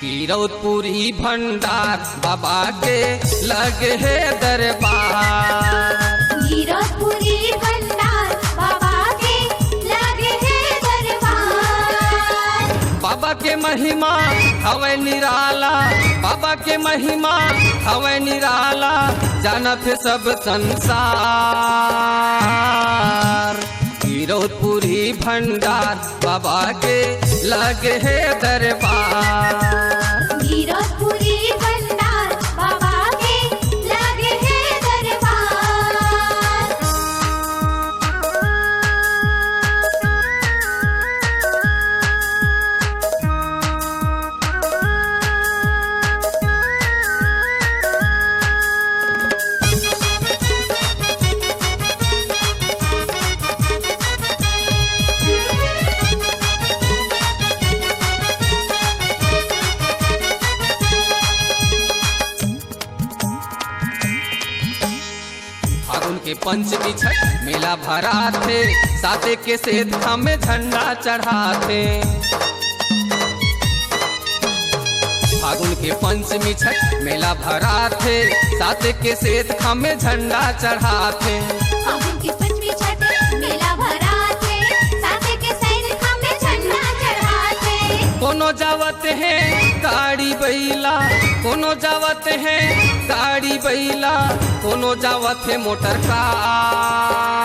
कीरौतपुरी भंडार बाबा के लगे है दरबार। कीरौतपुरी भंडार बाबा के लगे है दरबार। बाबा के महिमा हवे निराला, बाबा के महिमा हवे निराला, जानत है सब संसार। कीरौतपुरी भंडार बाबा के लगे है दरबार। कीरौतपुरी भंडार बाबा के लगे है दरबार। फागुन के पंचमी छठ मेला भरा थे, साथे के सेत में झंडा चढ़ाते। फागुन के पंचमी छठ मेला भरा थे, साथे के सेत में झंडा चढ़ाते। फागुन की पंचमी छठ मेला भरा थे, साथे के सैन में झंडा चढ़ाते। कोनो जावत है गाड़ी बैला, कोनो जावत है गाड़ी बैला, कोनो जावत है मोटर कार।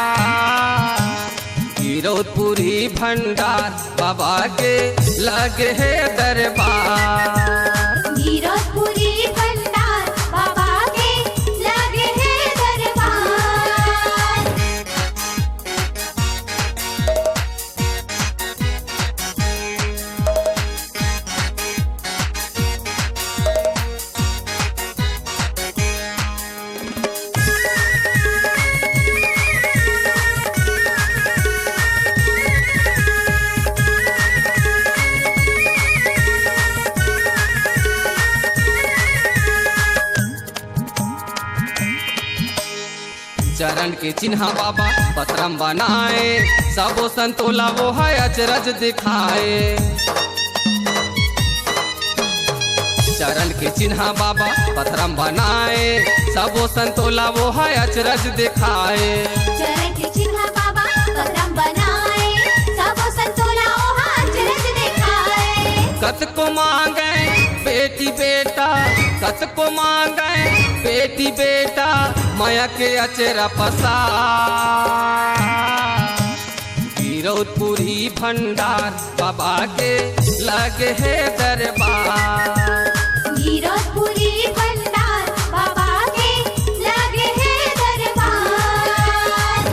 कीरौतपुरी भंडार बाबा के लगे है दरबार। कीरौतपुरी भंडार बाबा के लगे है दरबार। चरण के चिन्ह बाबा पत्रम बनाए, सबो संतोला वो है अचरज दिखाए। चरण के चिन्ह बाबा पत्रम बनाए, सबो संतोला वो है अचरज दिखाए। चरण के चिन्ह बाबा पत्रम बनाए, सबो संतोला ओहा अचरज दिखाए। कत को मांगे बेटी बेटा, कत को मांगे बेटी बेटा, माया के अचरा पसार। कीरौतपुरी भंडार बाबा के लगे है दरबार। कीरौतपुरी भंडार बाबा के लगे है दरबार।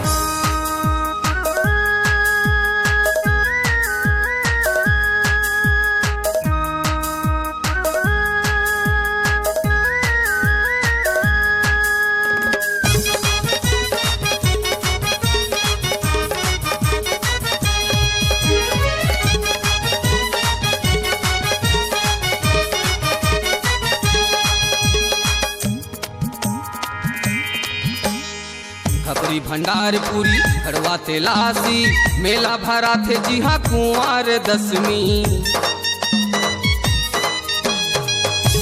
खपरी भंडार पूरी हड़वा तेलासी, मेला भरा थे जी हाँ कुंवार दसवीं।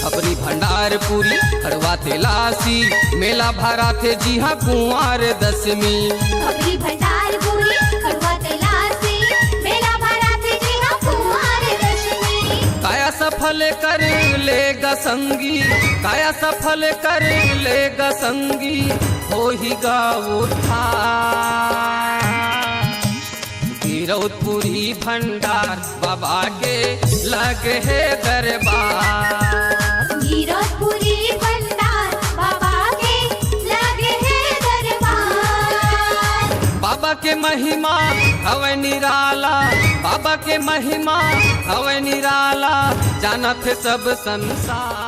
खपरी भंडार पूरी हड़वा तेलासी, मेला भरा थे जी हाँ कुंवार दसवीं। खपरी भंडार पूरी खड़वा तलासी, मेला भरा थे जी हाँ कुंवार दशमी। काया सफल कर लेगा संगी, काया सफल कर लेगा संगी, हो ही गा उद्धार। कीरौतपुरी भंडार बाबा के लगे है दरबार। कीरौतपुरी भंडार बाबा के लगे है दरबार। बाबा के महिमा हवे निराला, बाबा के महिमा हवे निराला, जानत है सब संसार।